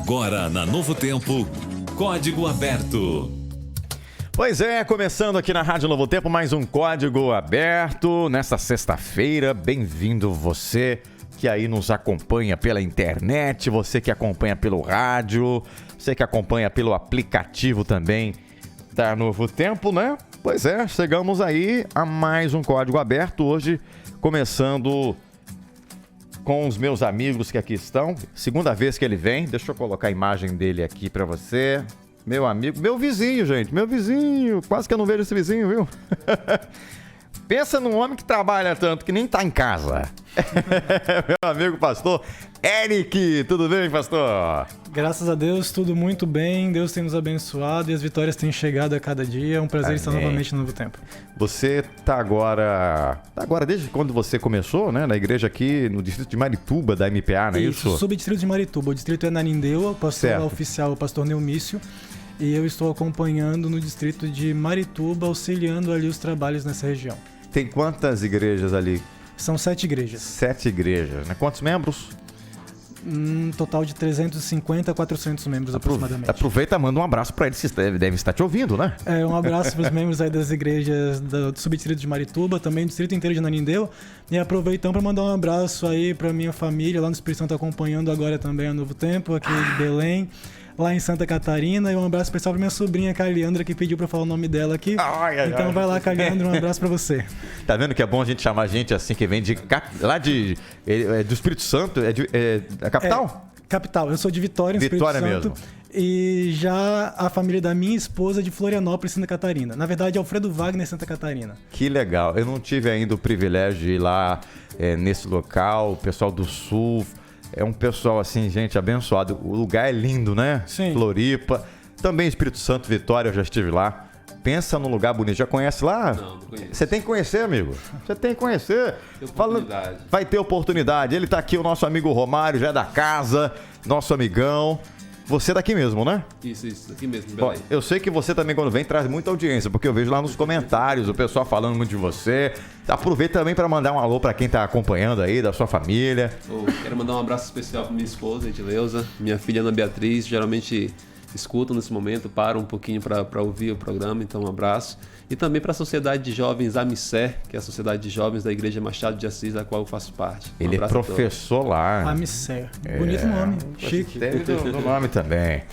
Agora na Novo Tempo, Código Aberto. Pois é, começando aqui na Rádio Novo Tempo, mais um Código Aberto nesta sexta-feira. Bem-vindo você que aí nos acompanha pela internet, você que acompanha pelo rádio, você que acompanha pelo aplicativo também da Novo Tempo, né? Pois é, chegamos aí a mais um Código Aberto, hoje começando com os meus amigos que aqui estão. Segunda vez que ele vem, deixa eu colocar a imagem dele aqui pra você. Meu amigo, meu vizinho, gente, meu vizinho, quase que eu não vejo esse vizinho, viu? Pensa num homem que trabalha tanto que nem tá em casa. Meu amigo pastor Eric, tudo bem, pastor? Graças a Deus, tudo muito bem, Deus tem nos abençoado e as vitórias têm chegado a cada dia. É um prazer estar novamente no Novo Tempo. Você tá agora desde quando você começou, né, na igreja aqui no distrito de Marituba, da MPA, não é isso? Isso, subdistrito de Marituba. O distrito é Nanindeua, o pastor oficial é o pastor Neumício. E eu estou acompanhando no distrito de Marituba, auxiliando ali os trabalhos nessa região. Tem quantas igrejas ali? São 7 igrejas. 7 igrejas, né? Quantos membros? Um total de 350 a 400 membros aproximadamente. Aproveita e manda um abraço para eles, que devem estar te ouvindo, né? Um abraço para os membros aí das igrejas do subdistrito de Marituba, também do distrito inteiro de Nanindeua. E aproveitando para mandar um abraço aí para minha família lá no Espírito Santo, acompanhando agora também a Novo Tempo, aqui de Belém, lá em Santa Catarina. E um abraço especial para minha sobrinha Caliandra, que pediu para falar o nome dela aqui. Então vai lá, Caliandra, um abraço para você. Tá vendo que é bom a gente chamar gente assim que vem do Espírito Santo? É a capital? Capital. Eu sou de Vitória, no Espírito Santo. Mesmo. E já a família da minha esposa é de Florianópolis, Santa Catarina. Na verdade, Alfredo Wagner, Santa Catarina. Que legal. Eu não tive ainda o privilégio de ir lá nesse local, o pessoal do Sul. É um pessoal assim, gente, abençoado. O lugar é lindo, né? Sim. Floripa. Também Espírito Santo, Vitória, eu já estive lá. Pensa num lugar bonito. Já conhece lá? Não conheço. Você tem que conhecer, amigo. Você tem que conhecer. Vai ter oportunidade. Ele tá aqui, o nosso amigo Romário, já é da casa, nosso amigão. Você é daqui mesmo, né? Isso, daqui mesmo, Belém. Eu sei que você também, quando vem, traz muita audiência, porque eu vejo lá nos comentários o pessoal falando muito de você. Aproveita também para mandar um alô para quem tá acompanhando aí, da sua família. Quero mandar um abraço especial para minha esposa, Edileuza, minha filha Ana Beatriz, geralmente escutam nesse momento, param um pouquinho para ouvir o programa, então um abraço. E também para a Sociedade de Jovens Amicé, que é a Sociedade de Jovens da Igreja Machado de Assis, da qual eu faço parte. Ele é professor lá. Amicé. Bonito nome. Chique. Teve do nome também.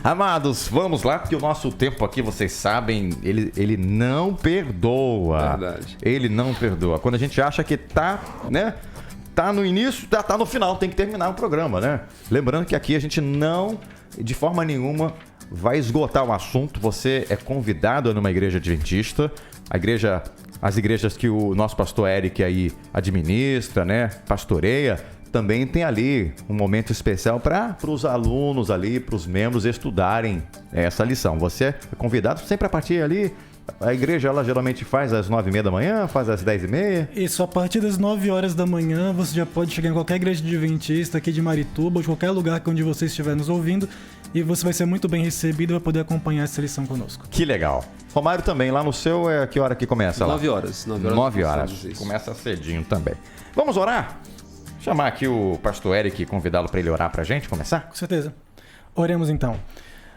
Amados, vamos lá, porque o nosso tempo aqui, vocês sabem, ele não perdoa. Verdade. Ele não perdoa. Quando a gente acha que tá, né? Tá no início, tá no final, tem que terminar o programa, né? Lembrando que aqui a gente não, de forma nenhuma, vai esgotar o assunto. Você é convidado a numa igreja adventista, as igrejas que o nosso pastor Eric aí administra, né, pastoreia, também tem ali um momento especial para os alunos ali, para os membros estudarem essa lição. Você é convidado sempre a partir ali. A igreja, ela geralmente faz às 9h30 da manhã, faz às 10h30? Isso, a partir das 9 horas da manhã, você já pode chegar em qualquer igreja adventista aqui de Marituba, ou de qualquer lugar onde você estiver nos ouvindo, e você vai ser muito bem recebido e vai poder acompanhar essa lição conosco. Que legal. Romário também, lá no seu, que hora que começa lá? 9 horas. 9 horas. Começa cedinho também. Vamos orar? Chamar aqui o pastor Eric e convidá-lo para ele orar para a gente, começar? Com certeza. Oremos então.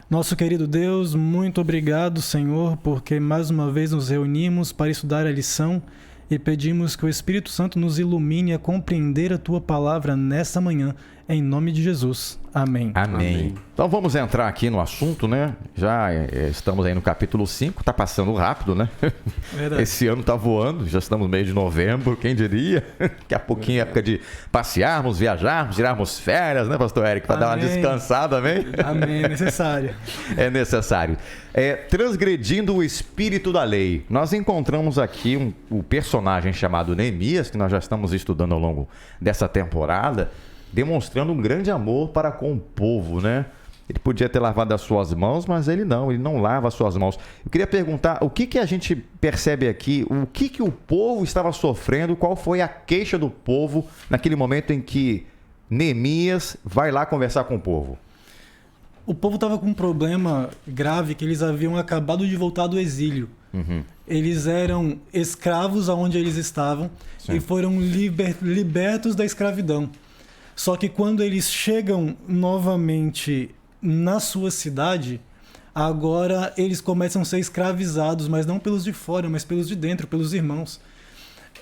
Nosso querido Deus, muito obrigado, Senhor, porque mais uma vez nos reunimos para estudar a lição e pedimos que o Espírito Santo nos ilumine a compreender a Tua palavra nessa manhã, em nome de Jesus. Amém. Amém. Então vamos entrar aqui no assunto, né? Já estamos aí no capítulo 5, tá passando rápido, né? Verdade. Esse ano tá voando, já estamos no mês de novembro, quem diria? Daqui a pouquinho é época de passearmos, viajarmos, tirarmos férias, né, pastor Eric? Para dar uma descansada, amém? Amém, é necessário. É necessário. Transgredindo o espírito da lei. Nós encontramos aqui o personagem chamado Neemias, que nós já estamos estudando ao longo dessa temporada, demonstrando um grande amor para com o povo, né? Ele podia ter lavado as suas mãos, mas ele não lava as suas mãos. Eu queria perguntar, o que a gente percebe aqui, o que o povo estava sofrendo, qual foi a queixa do povo naquele momento em que Neemias vai lá conversar com o povo? O povo estava com um problema grave, que eles haviam acabado de voltar do exílio. Uhum. Eles eram escravos aonde eles estavam. Sim. E foram libertos da escravidão. Só que quando eles chegam novamente na sua cidade, agora eles começam a ser escravizados, mas não pelos de fora, mas pelos de dentro, pelos irmãos.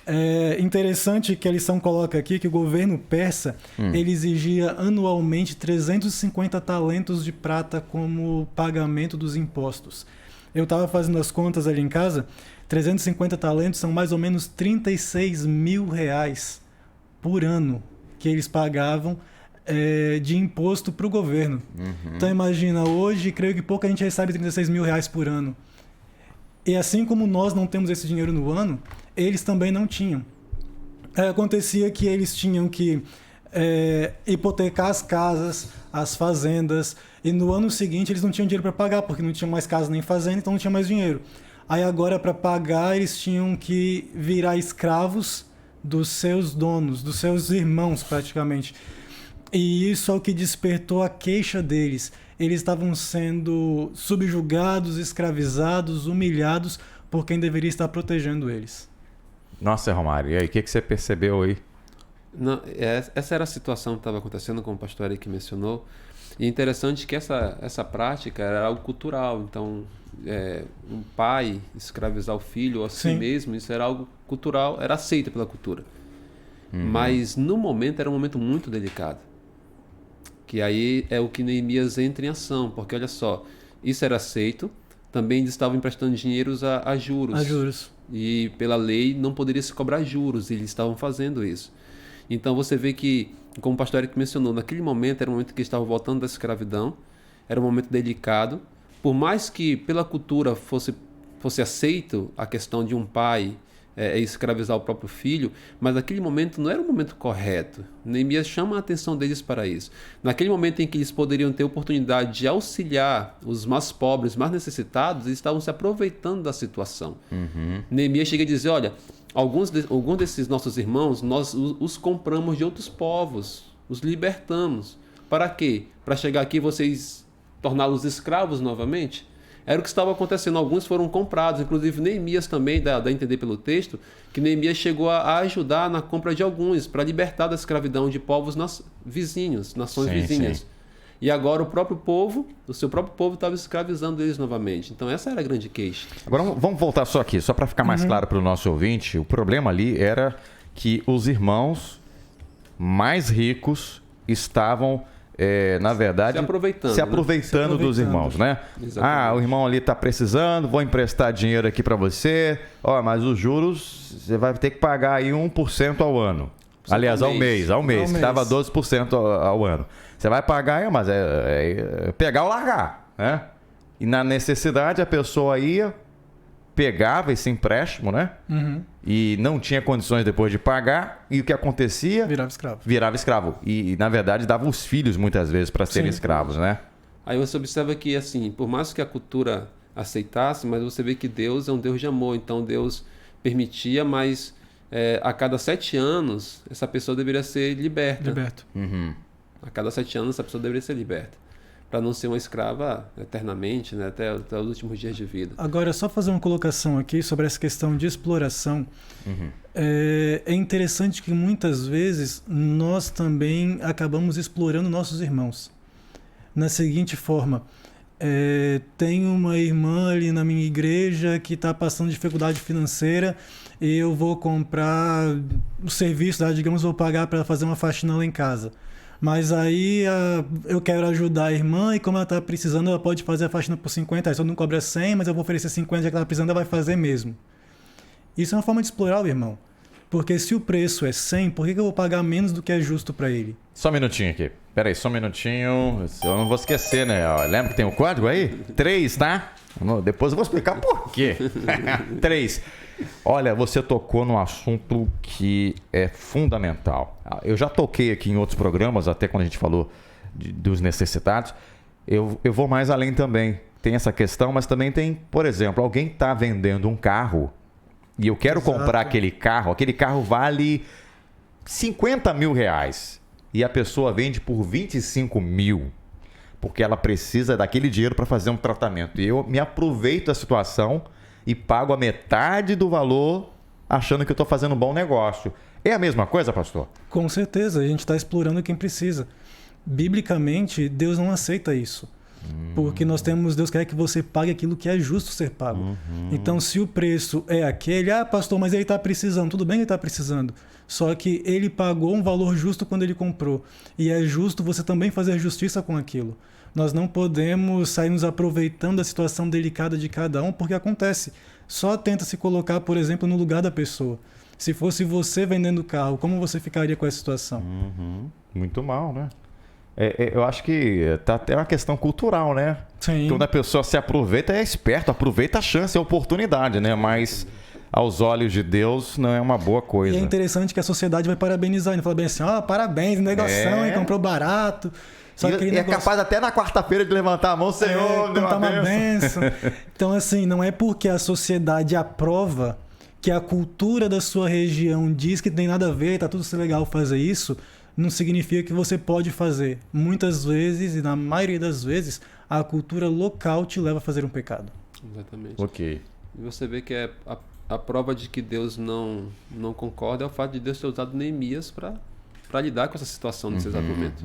É interessante que a lição coloca aqui que o governo persa ele exigia anualmente 350 talentos de prata como pagamento dos impostos. Eu estava fazendo as contas ali em casa, 350 talentos são mais ou menos 36 mil reais por ano que eles pagavam de imposto para o governo. Então imagina, hoje creio que pouca gente recebe 36 mil reais por ano. E assim como nós não temos esse dinheiro no ano, eles também não tinham. Acontecia que eles tinham que hipotecar as casas, as fazendas, e no ano seguinte eles não tinham dinheiro para pagar, porque não tinham mais casa nem fazenda, então não tinha mais dinheiro. Aí agora, para pagar, eles tinham que virar escravos dos seus donos, dos seus irmãos praticamente. E isso é o que despertou a queixa deles. Eles estavam sendo subjugados, escravizados, humilhados por quem deveria estar protegendo eles. Nossa, Romário, e aí, o que você percebeu aí? Não, essa era a situação que estava acontecendo, como o pastor Eric mencionou. E é interessante que essa prática era algo cultural. Então, um pai escravizar o filho ou a si mesmo, isso era algo cultural, era aceito pela cultura. Mas no momento era um momento muito delicado. Que aí é o que Neemias entra em ação, porque olha só, isso era aceito, também eles estavam emprestando dinheiros a juros. A juros. E pela lei não poderia se cobrar juros, e eles estavam fazendo isso. Então você vê que, como o pastor Eric mencionou, naquele momento era um momento que eles estavam voltando da escravidão, era um momento delicado. Por mais que pela cultura fosse aceito a questão de um pai escravizar o próprio filho, mas naquele momento não era o momento correto. Neemias chama a atenção deles para isso. Naquele momento em que eles poderiam ter oportunidade de auxiliar os mais pobres, mais necessitados, eles estavam se aproveitando da situação. Neemias chega a dizer, olha, alguns desses nossos irmãos, nós os compramos de outros povos, os libertamos. Para quê? Para chegar aqui vocês torná-los escravos novamente? Era o que estava acontecendo. Alguns foram comprados, inclusive Neemias também, dá a entender pelo texto, que Neemias chegou a ajudar na compra de alguns, para libertar da escravidão de povos vizinhos, nações vizinhas. Sim. E agora o seu próprio povo estava escravizando eles novamente. Então essa era a grande queixa. Agora vamos voltar só aqui, só para ficar mais claro para o nosso ouvinte. O problema ali era que os irmãos mais ricos estavam... na verdade, se aproveitando dos irmãos, né? Exatamente. O irmão ali está precisando, vou emprestar dinheiro aqui para você, mas os juros você vai ter que pagar aí 1% ao ano. Aliás, ao mês, que estava 12% ao ano. Você vai pagar, mas pegar ou largar, né? E na necessidade a pessoa ia, pegava esse empréstimo, né? E não tinha condições depois de pagar, e o que acontecia? Virava escravo. E, na verdade, dava os filhos, muitas vezes, para serem escravos, né? Aí você observa que, assim, por mais que a cultura aceitasse, mas você vê que Deus é um Deus de amor. Então, Deus permitia, mas a cada 7 anos, essa pessoa deveria ser liberta. A cada 7 anos, essa pessoa deveria ser liberta. Para não ser uma escrava eternamente, né, até os últimos dias de vida. Agora, só fazer uma colocação aqui sobre essa questão de exploração. É interessante que muitas vezes nós também acabamos explorando nossos irmãos. Na seguinte forma, tem uma irmã ali na minha igreja que está passando dificuldade financeira e eu vou comprar o serviço, digamos, vou pagar para fazer uma faxina lá em casa. Mas aí eu quero ajudar a irmã e como ela está precisando, ela pode fazer a faxina por 50. Aí só não cobra 100, mas eu vou oferecer 50, já que ela está precisando, ela vai fazer mesmo. Isso é uma forma de explorar o irmão. Porque se o preço é 100, por que eu vou pagar menos do que é justo para ele? Só um minutinho aqui. Pera aí, só um minutinho. Eu não vou esquecer, né? Lembra que tem um código aí? 3, tá? Depois eu vou explicar por quê. 3. Olha, você tocou num assunto que é fundamental. Eu já toquei aqui em outros programas, até quando a gente falou dos necessitados. Eu vou mais além também. Tem essa questão, mas também tem, por exemplo, alguém está vendendo um carro e eu quero comprar aquele carro vale 50 mil reais e a pessoa vende por 25 mil, porque ela precisa daquele dinheiro para fazer um tratamento. E eu me aproveito da situação e pago a metade do valor achando que eu estou fazendo um bom negócio. É a mesma coisa, pastor? Com certeza, a gente está explorando quem precisa. Biblicamente, Deus não aceita isso. Porque Deus quer que você pague aquilo que é justo ser pago. Então, se o preço é aquele, pastor, mas ele está precisando. Tudo bem, ele está precisando. Só que ele pagou um valor justo quando ele comprou. E é justo você também fazer justiça com aquilo. Nós não podemos sair nos aproveitando da situação delicada de cada um, porque acontece. Só tenta se colocar, por exemplo, no lugar da pessoa. Se fosse você vendendo o carro, como você ficaria com essa situação? Muito mal, né? Eu acho que tá até uma questão cultural, né? Sim. Quando a pessoa se aproveita, é esperto, aproveita a chance, a oportunidade, né? Mas aos olhos de Deus não é uma boa coisa. E é interessante que a sociedade vai parabenizar, ele fala bem assim, parabéns, negoção, comprou barato. Só que é capaz até na quarta-feira de levantar a mão, Senhor, deu contar uma bênção. Então, assim, não é porque a sociedade aprova que a cultura da sua região diz que tem nada a ver, tá tudo legal fazer isso, não significa que você pode fazer. Muitas vezes, e na maioria das vezes, a cultura local te leva a fazer um pecado. Exatamente. Ok. E você vê que a prova de que Deus não concorda é o fato de Deus ter usado Neemias para lidar com essa situação nesse exato momento.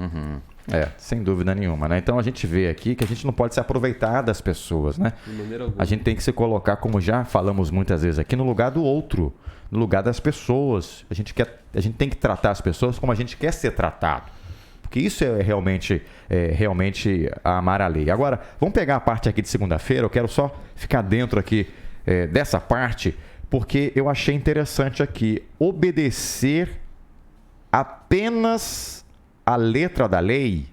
Sem dúvida nenhuma, né? Então a gente vê aqui que a gente não pode se aproveitar das pessoas, né? De maneira alguma. A gente tem que se colocar, como já falamos muitas vezes aqui, no lugar do outro, no lugar das pessoas. A gente tem que tratar as pessoas como a gente quer ser tratado. Porque isso é realmente amar a lei. Agora, vamos pegar a parte aqui de segunda-feira. Eu quero só ficar dentro aqui dessa parte, porque eu achei interessante aqui obedecer apenas a letra da lei.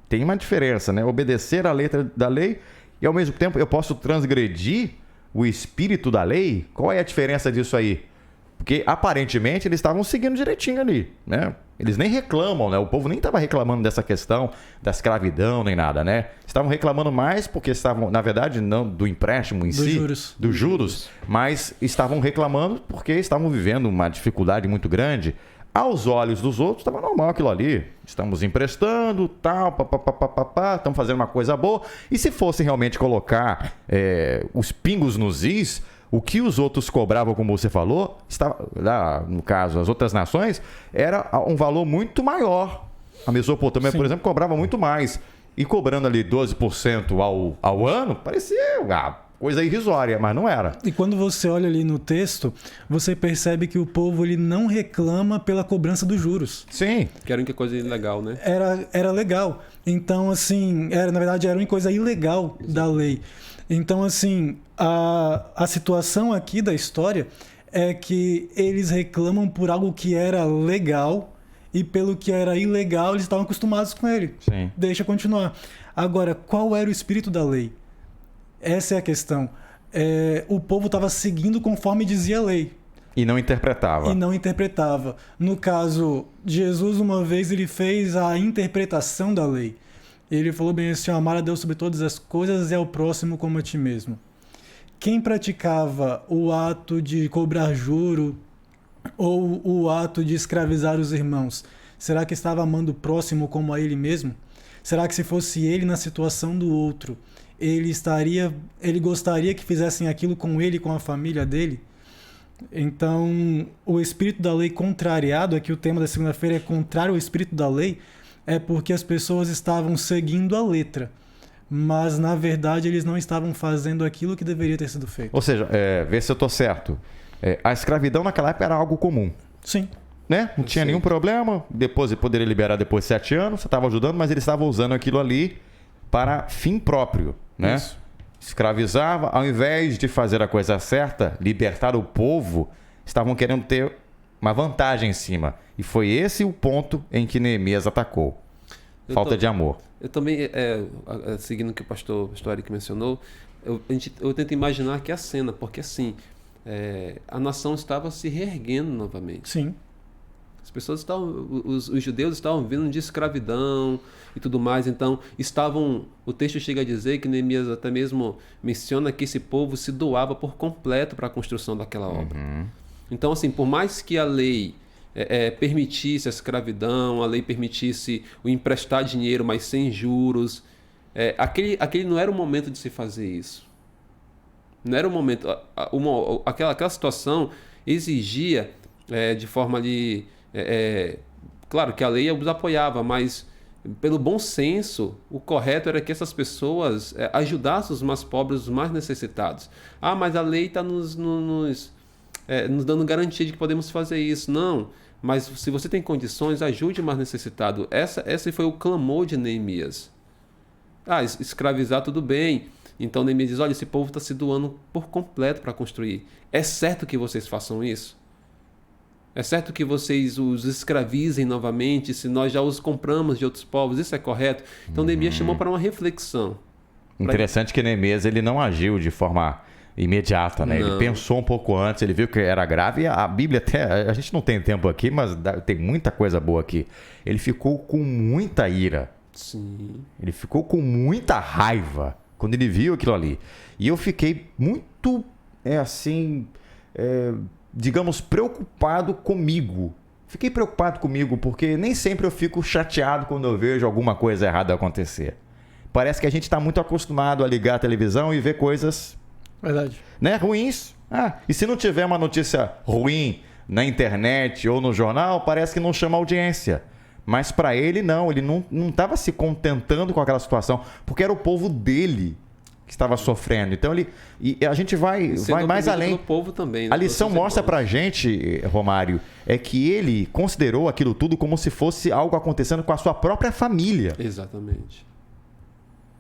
Tem uma diferença, né? Obedecer a letra da lei e, ao mesmo tempo, eu posso transgredir o espírito da lei. Qual é a diferença disso aí? Porque, aparentemente, eles estavam seguindo direitinho ali, né? Eles nem reclamam, né? O povo nem estava reclamando dessa questão da escravidão nem nada, né? Estavam reclamando mais porque estavam, na verdade, não do empréstimo em si, dos juros, mas estavam reclamando porque estavam vivendo uma dificuldade muito grande. Aos olhos dos outros, estava normal aquilo ali. Estamos emprestando, tal, estamos fazendo uma coisa boa. E se fosse realmente colocar os pingos nos is, o que os outros cobravam, como você falou, no caso, as outras nações, era um valor muito maior. A Mesopotâmia, por exemplo, cobrava muito mais. E cobrando ali 12% ao ano, parecia coisa irrisória, mas não era. E quando você olha ali no texto, você percebe que o povo ele não reclama pela cobrança dos juros. Sim. Que era uma coisa ilegal, né? Era legal. Então, assim, na verdade, era uma coisa ilegal da lei. Então, assim, a situação aqui da história é que eles reclamam por algo que era legal e pelo que era ilegal, eles estavam acostumados com ele. Sim. Deixa continuar. Agora, qual era o espírito da lei? Essa é a questão. O povo estava seguindo conforme dizia a lei. E não interpretava. No caso, Jesus, uma vez, ele fez a interpretação da lei. Ele falou bem assim, amar a Deus sobre todas as coisas e ao próximo como a ti mesmo. Quem praticava o ato de cobrar juro ou o ato de escravizar os irmãos, será que estava amando o próximo como a ele mesmo? Será que se fosse ele na situação do outro, ele gostaria que fizessem aquilo com ele e com a família dele? Então, o espírito da lei contrariado, aqui o tema da segunda-feira é contrário ao espírito da lei, é porque as pessoas estavam seguindo a letra, mas na verdade eles não estavam fazendo aquilo que deveria ter sido feito. Ou seja, vê se eu estou certo. A escravidão naquela época era algo comum. Sim. Né? Não tinha nenhum problema, depois poderia liberar depois de 7 anos, você estava ajudando, mas eles estavam usando aquilo ali para fim próprio, né? Isso. Escravizava, ao invés de fazer a coisa certa, libertar o povo, estavam querendo ter uma vantagem em cima. E foi esse o ponto em que Neemias atacou. Falta de amor. Eu também, seguindo o que o pastor Eric mencionou, eu tento imaginar aqui a cena, porque assim, a nação estava se reerguendo novamente. Sim. As pessoas os judeus estavam vindo de escravidão e tudo mais, então o texto chega a dizer que Neemias até mesmo menciona que esse povo se doava por completo para a construção daquela obra. Então, assim, por mais que a lei permitisse a escravidão, a lei permitisse o emprestar dinheiro, mas sem juros, aquele não era o momento de se fazer isso. Não era o momento. Aquela situação exigia de forma ali... claro que a lei os apoiava, mas pelo bom senso, o correto era que essas pessoas ajudassem os mais pobres, os mais necessitados. Ah, mas a lei está nos dando garantia de que podemos fazer isso. Não, mas se você tem condições, ajude o mais necessitado. Esse foi o clamor de Neemias. Ah, escravizar tudo bem. Então Neemias diz, olha, esse povo está se doando por completo para construir. É certo que vocês façam isso? É certo que vocês os escravizem novamente, se nós já os compramos de outros povos, isso é correto? Então Neemias chamou para uma reflexão. Interessante que Neemias ele não agiu de forma imediata, né? Ele pensou um pouco antes, ele viu que era grave. A Bíblia até, a gente não tem tempo aqui, mas tem muita coisa boa aqui. Ele ficou com muita ira. Sim. Ele ficou com muita raiva quando ele viu aquilo ali. E eu fiquei muito, digamos, preocupado comigo. Fiquei preocupado comigo porque nem sempre eu fico chateado quando eu vejo alguma coisa errada acontecer. Parece que a gente está muito acostumado a ligar a televisão e ver coisas... Verdade. Né, ruins. E se não tiver uma notícia ruim na internet ou no jornal, parece que não chama audiência. Mas para ele, não. Ele não estava se contentando com aquela situação, porque era o povo dele que estava sofrendo. Então e a gente vai mais além. Povo também, né? A lição mostra pra gente, Romário, é que ele considerou aquilo tudo como se fosse algo acontecendo com a sua própria família. Exatamente.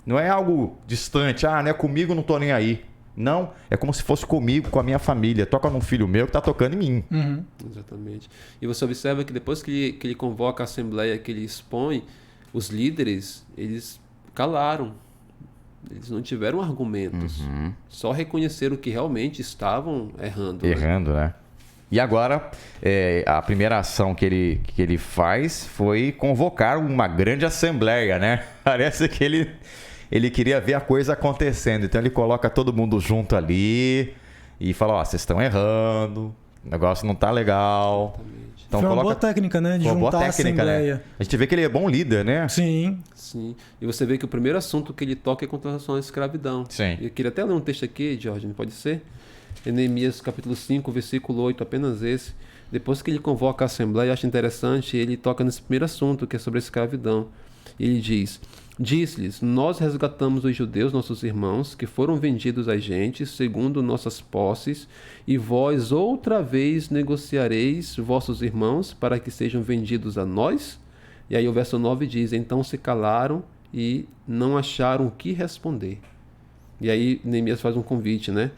Não é algo distante. Não é comigo, não tô nem aí. Não, é como se fosse comigo, com a minha família. Toca num filho meu que tá tocando em mim. Uhum. Exatamente. E você observa que depois que ele convoca a assembleia, que ele expõe, os líderes, eles calaram. Eles não tiveram argumentos. Uhum. Só reconheceram que realmente estavam errando. Errando, né? E agora, a primeira ação que ele faz foi convocar uma grande assembleia, né? Parece que ele queria ver a coisa acontecendo. Então ele coloca todo mundo junto ali e fala, vocês estão errando, o negócio não tá legal. Exatamente. Então, foi uma boa técnica, né? De juntar a assembleia. Né? A gente vê que ele é bom líder, né? Sim. Sim. E você vê que o primeiro assunto que ele toca é com relação à escravidão. Sim. Eu queria até ler um texto aqui, Jorge, não pode ser? Em Neemias capítulo 5, versículo 8, apenas esse. Depois que ele convoca a assembleia, eu acho interessante, ele toca nesse primeiro assunto, que é sobre a escravidão. Ele diz... Diz-lhes, nós resgatamos os judeus, nossos irmãos, que foram vendidos a gente, segundo nossas posses, e vós outra vez negociareis vossos irmãos para que sejam vendidos a nós? E aí o verso 9 diz, então se calaram e não acharam o que responder. E aí Neemias faz um convite, né?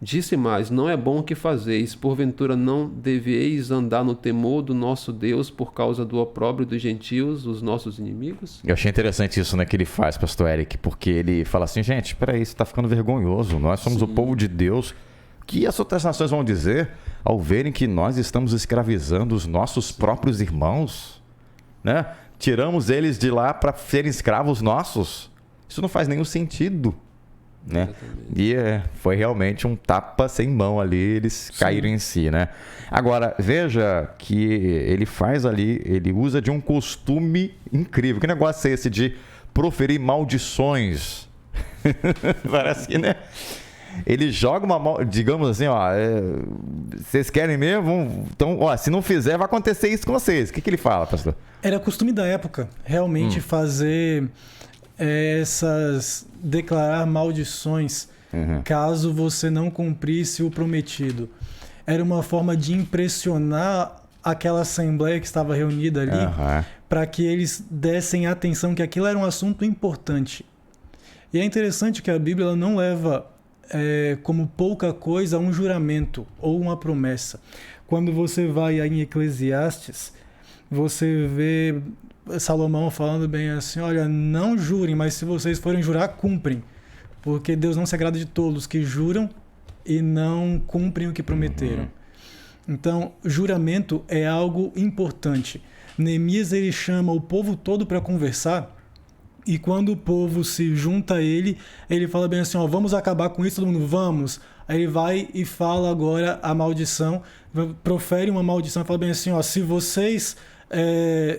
Disse mais, não é bom o que fazeis, porventura não deveis andar no temor do nosso Deus por causa do opróbrio dos gentios, os nossos inimigos? Eu achei interessante isso, né, que ele faz, pastor Eric, porque ele fala assim, gente, peraí, isso está ficando vergonhoso, nós somos o povo de Deus. O que as outras nações vão dizer ao verem que nós estamos escravizando os nossos próprios irmãos, né? Tiramos eles de lá para serem escravos nossos. Isso não faz nenhum sentido. Né? E foi realmente um tapa sem mão ali, eles caíram em si, né? Agora, veja que ele faz ali, ele usa de um costume incrível. Que negócio é esse de proferir maldições? Parece que, né? Ele joga digamos assim, vocês querem mesmo? Então, se não fizer, vai acontecer isso com vocês. O que ele fala, pastor? Era costume da época, realmente fazer... declarar maldições caso você não cumprisse o prometido. Era uma forma de impressionar aquela assembleia que estava reunida ali para que eles dessem atenção que aquilo era um assunto importante. E é interessante que a Bíblia ela não leva como pouca coisa um juramento ou uma promessa. Quando você vai em Eclesiastes, você vê Salomão falando bem assim, olha, não jurem, mas se vocês forem jurar, cumprem. Porque Deus não se agrada de tolos que juram e não cumprem o que prometeram. Então, juramento é algo importante. Neemias, ele chama o povo todo para conversar e quando o povo se junta a ele, ele fala bem assim, vamos acabar com isso, todo mundo, vamos. Aí ele vai e fala agora a maldição, profere uma maldição e fala bem assim, se vocês...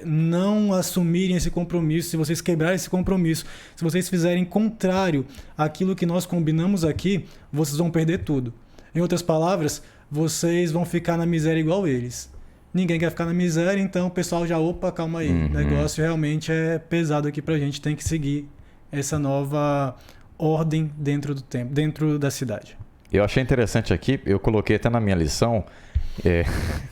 não assumirem esse compromisso, se vocês quebrarem esse compromisso, se vocês fizerem contrário àquilo que nós combinamos aqui, vocês vão perder tudo. Em outras palavras, vocês vão ficar na miséria igual eles. Ninguém quer ficar na miséria, então o pessoal já, opa, calma aí. O negócio realmente é pesado aqui pra gente, tem que seguir essa nova ordem dentro do tempo, dentro da cidade. Eu achei interessante aqui, eu coloquei até na minha lição,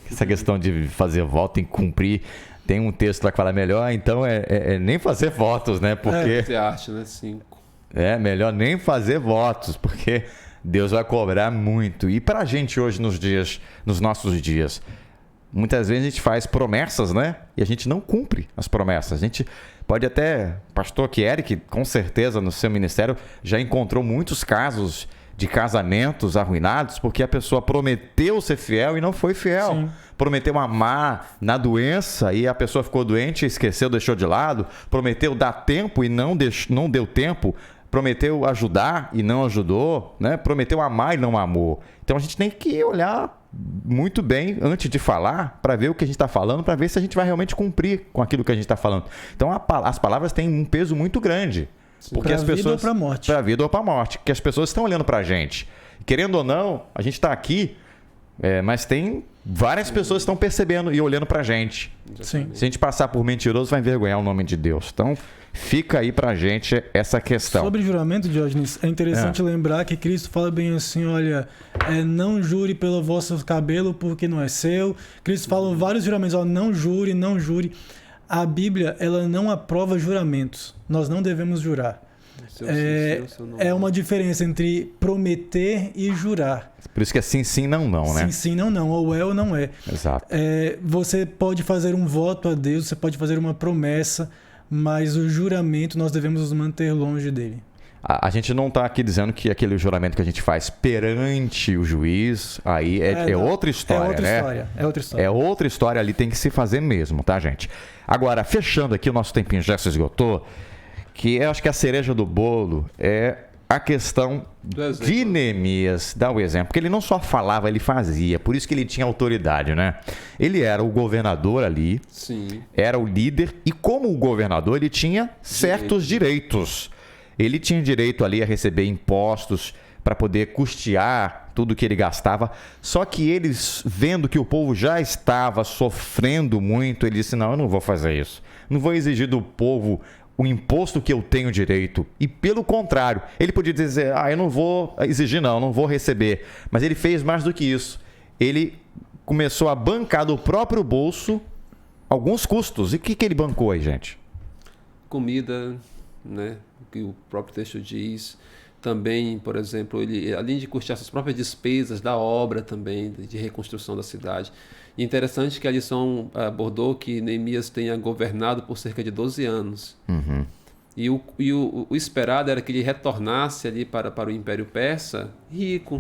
essa questão de fazer voto e cumprir. Tem um texto lá que fala melhor, então nem fazer votos, né? Porque Fazer arte, né? 5. melhor nem fazer votos, porque Deus vai cobrar muito. E pra gente hoje, nos nossos dias, muitas vezes a gente faz promessas, né? E a gente não cumpre as promessas. A gente pode até... Pastor Eric, com certeza, no seu ministério, já encontrou muitos casos de casamentos arruinados porque a pessoa prometeu ser fiel e não foi fiel. Sim. Prometeu amar na doença e a pessoa ficou doente, esqueceu, deixou de lado. Prometeu dar tempo e não deu tempo. Prometeu ajudar e não ajudou, né? Prometeu amar e não amou. Então a gente tem que olhar muito bem antes de falar para ver o que a gente está falando, para ver se a gente vai realmente cumprir com aquilo que a gente está falando. Então as palavras têm um peso muito grande. Porque pra as vida pessoas, ou pra morte. Pra vida ou pra morte. Porque as pessoas estão olhando pra gente. Querendo ou não, a gente está aqui, mas tem várias pessoas que estão percebendo e olhando pra gente. Sim. Se a gente passar por mentiroso, vai envergonhar o nome de Deus. Então, fica aí pra gente essa questão. Sobre juramento, Diógenes, é interessante lembrar que Cristo fala bem assim, olha, não jure pelo vosso cabelo porque não é seu. Cristo fala vários juramentos, não jure, não jure. A Bíblia, ela não aprova juramentos. Nós não devemos jurar. É uma diferença entre prometer e jurar. Por isso que é sim, sim, não, não, né? Sim, sim, não, não. Ou é ou não é. Exato. Você pode fazer um voto a Deus, você pode fazer uma promessa, mas o juramento nós devemos nos manter longe dele. A gente não está aqui dizendo que aquele juramento que a gente faz perante o juiz, aí é outra história, né? É outra história. É outra história, ali tem que se fazer mesmo, tá, gente? Agora, fechando aqui, o nosso tempinho já se esgotou, que eu acho que a cereja do bolo é a questão de Neemias, dá o exemplo, porque ele não só falava, ele fazia, por isso que ele tinha autoridade, né? Ele era o governador ali, Sim. era o líder, e como o governador, ele tinha certos direitos. Ele tinha direito ali a receber impostos para poder custear tudo que ele gastava. Só que eles, vendo que o povo já estava sofrendo muito, ele disse, não, eu não vou fazer isso. Não vou exigir do povo o imposto que eu tenho direito. E pelo contrário, ele podia dizer, eu não vou exigir não vou receber. Mas ele fez mais do que isso. Ele começou a bancar do próprio bolso alguns custos. E o que ele bancou aí, gente? Comida, né? O que o próprio texto diz. Também, por exemplo, ele, além de custear suas próprias despesas da obra também, de reconstrução da cidade. E interessante que a lição abordou que Neemias tenha governado por cerca de 12 anos. Uhum. E o esperado era que ele retornasse ali para o Império Persa rico,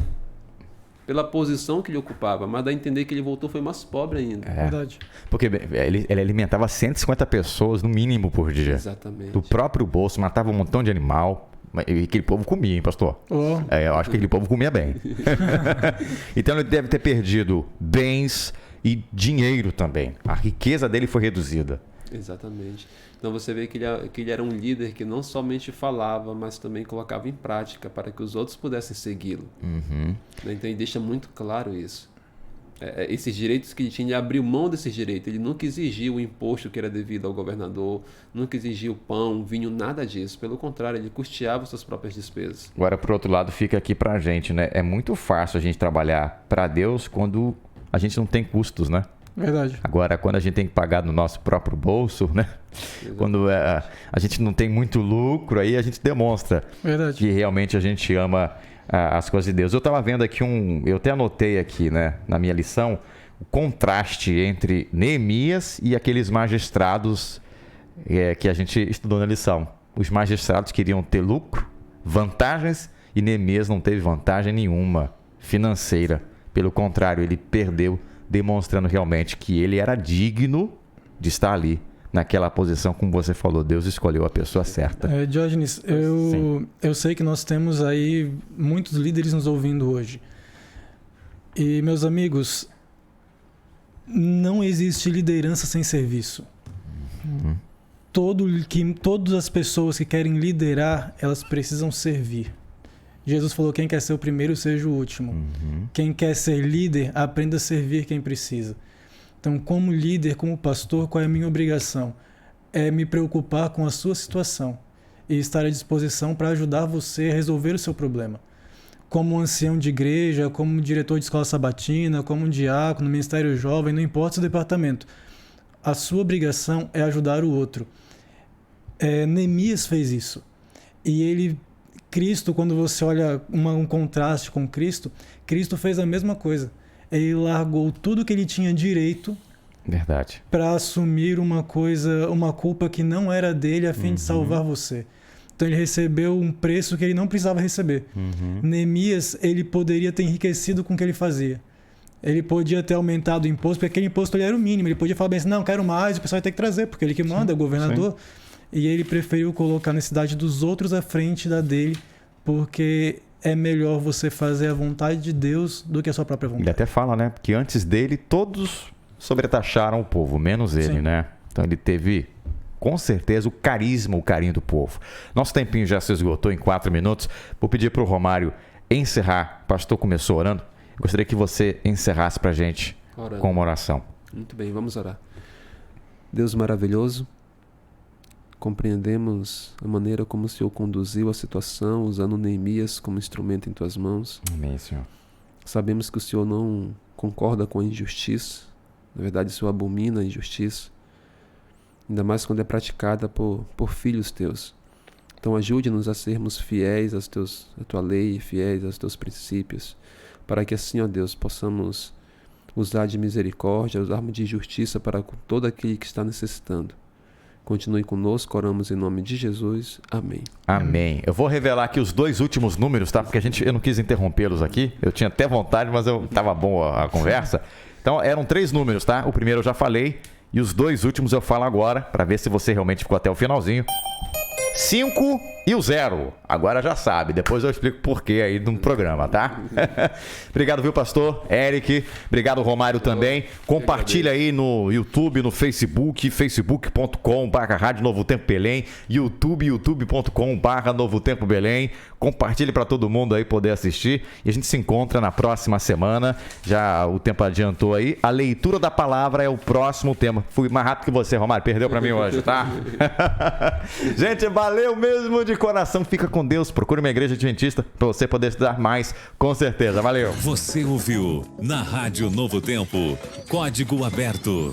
pela posição que ele ocupava. Mas dá a entender que ele voltou foi mais pobre ainda. Verdade. Porque ele alimentava 150 pessoas, no mínimo, por dia. Exatamente. Do próprio bolso, matava um montão de animal. E aquele povo comia, hein, pastor? Oh. Eu acho que aquele povo comia bem. Então ele deve ter perdido bens e dinheiro também. A riqueza dele foi reduzida. Exatamente. Então você vê que ele era um líder que não somente falava, mas também colocava em prática para que os outros pudessem segui-lo. Uhum. Então ele deixa muito claro isso. Esses direitos que ele tinha, ele abriu mão desses direitos. Ele nunca exigiu o imposto que era devido ao governador, nunca exigiu pão, vinho, nada disso. Pelo contrário, ele custeava suas próprias despesas. Agora, por outro lado, fica aqui pra gente, né? É muito fácil a gente trabalhar para Deus quando a gente não tem custos, né? Verdade. Agora, quando a gente tem que pagar no nosso próprio bolso, né? Exatamente. Quando a gente não tem muito lucro, aí a gente demonstra Verdade. que realmente a gente ama as coisas de Deus. Eu estava vendo aqui eu até anotei aqui, né, na minha lição, o contraste entre Neemias e aqueles magistrados que a gente estudou na lição. Os magistrados queriam ter lucro, vantagens, e Neemias não teve vantagem nenhuma financeira. Pelo contrário, ele perdeu, demonstrando realmente que ele era digno de estar ali, naquela posição, como você falou. Deus escolheu a pessoa certa. Diógenes, eu sei que nós temos aí muitos líderes nos ouvindo hoje. E, meus amigos, não existe liderança sem serviço. Uhum. Todas as pessoas que querem liderar, elas precisam servir. Jesus falou: quem quer ser o primeiro, seja o último. Quem quer ser líder, aprenda a servir quem precisa. Então, como líder, como pastor, qual é a minha obrigação? É me preocupar com a sua situação e estar à disposição para ajudar você a resolver o seu problema. Como ancião de igreja, como diretor de escola sabatina, como diácono, ministério jovem, não importa o seu departamento. A sua obrigação é ajudar o outro. Neemias fez isso. E Cristo, quando você olha um contraste com Cristo fez a mesma coisa. Ele largou tudo que ele tinha direito para assumir uma culpa que não era dele a fim de salvar você. Então ele recebeu um preço que ele não precisava receber. Neemias, ele poderia ter enriquecido com o que ele fazia. Ele podia ter aumentado o imposto, porque aquele imposto ele era o mínimo. Ele podia falar bem assim: não, quero mais, o pessoal vai ter que trazer, porque ele que manda, é o governador. Sim. E ele preferiu colocar a necessidade dos outros à frente da dele, porque é melhor você fazer a vontade de Deus do que a sua própria vontade. Ele até fala, né, que antes dele todos sobretaxaram o povo, menos ele, né? Então ele teve, com certeza, o carisma, o carinho do povo. Nosso tempinho já se esgotou em 4 minutos. Vou pedir para o Romário encerrar. O pastor começou orando. Gostaria que você encerrasse para a gente com uma oração. Muito bem, vamos orar. Deus maravilhoso, compreendemos a maneira como o Senhor conduziu a situação, usando Neemias como instrumento em Tuas mãos. Amém, Senhor. Sabemos que o Senhor não concorda com a injustiça. Na verdade, o Senhor abomina a injustiça, ainda mais quando é praticada por filhos Teus. Então ajude-nos a sermos fiéis à Tua lei, fiéis aos Teus princípios, para que assim, ó Deus, possamos usar de misericórdia, usarmos de justiça para todo aquele que está necessitando. Continue conosco, oramos em nome de Jesus. Amém. Amém. Eu vou revelar aqui os 2 últimos números, tá? Porque eu não quis interrompê-los aqui. Eu tinha até vontade, mas estava boa a conversa. Então, eram 3 números, tá? O primeiro eu já falei e os 2 últimos eu falo agora, para ver se você realmente ficou até o finalzinho. 5 e o 0. Agora já sabe. Depois eu explico por quê aí no programa, tá? Obrigado, viu, pastor Eric? Obrigado, Romário, também. Compartilha aí no YouTube, no Facebook, facebook.com/Rádio Novo Tempo Belém, youtube.com/Novo Tempo Belém. Compartilhe para todo mundo aí poder assistir. E a gente se encontra na próxima semana. Já o tempo adiantou aí. A leitura da palavra é o próximo tema. Fui mais rápido que você, Romário. Perdeu para mim hoje, tá? Gente, valeu mesmo de coração. Fica com Deus. Procure uma igreja adventista para você poder estudar mais, com certeza. Valeu. Você ouviu na Rádio Novo Tempo, Código Aberto.